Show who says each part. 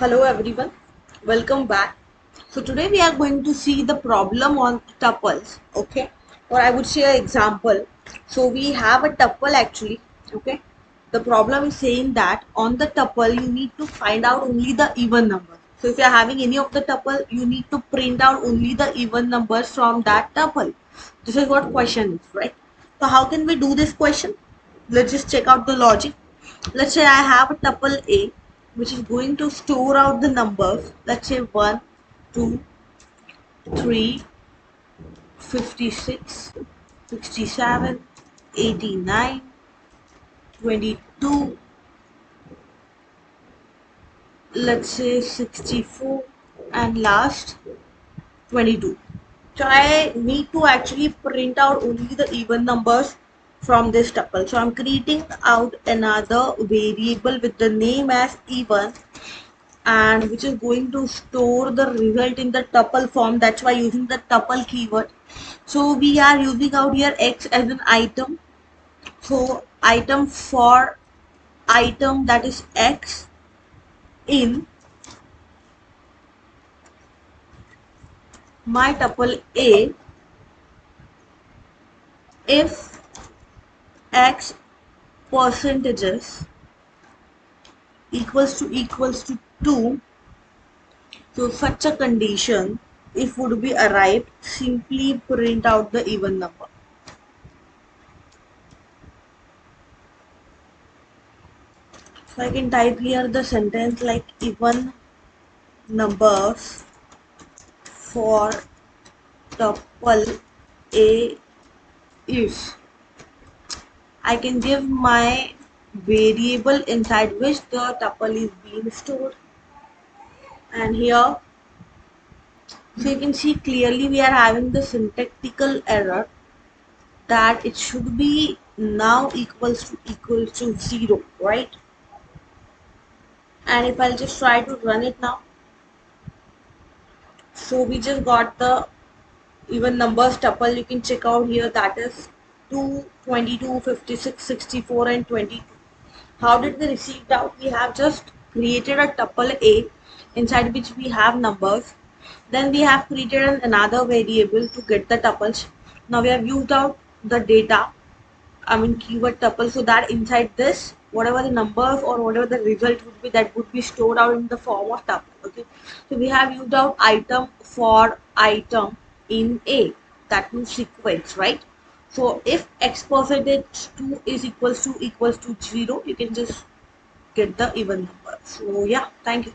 Speaker 1: Hello everyone, welcome back. So today we are going to see the problem on tuples, okay? Or I would say an example. So we have a tuple actually, okay? The problem is saying that on the tuple you need to find out only the even number. So if you are having any of the tuple, you need to print out only the even numbers from that tuple. This is what question is, right? So how can we do this question? Let's just check out the logic. Let's say I have a tuple A which is going to store out the numbers. Let's say 1, 2, 3, 56, 67, 89, 22, let's say 64, and last 22. So I need to actually print out only the even numbers from this tuple. So I'm creating out another variable with the name as even, and which is going to store the result in the tuple form. That's why using the tuple keyword. So we are using out here x as an item. So item for item, that is x, in my tuple A if x percentages equals to 2. So such a condition, if would be arrived, simply print out the even number. So I can type here the sentence like even numbers for tuple A is. I can give my variable inside which the tuple is being stored, and here, so you can see clearly we are having the syntactical error that it should be now equals to 0, right? And if I'll just try to run it now, so we just got the even numbers tuple. You can check out here, that is 2, 22, 56, 64, and 22. How did we receive out? We have just created a tuple A inside which we have numbers. Then we have created another variable to get the tuples. Now we have used out the data, I mean keyword tuple, so that inside this, whatever the numbers or whatever the result would be, that would be stored out in the form of tuple. Okay, so we have used out item for item in A, that means sequence, right? So if x percentage 2 is equals to 0, you can just get the even number. So yeah, thank you.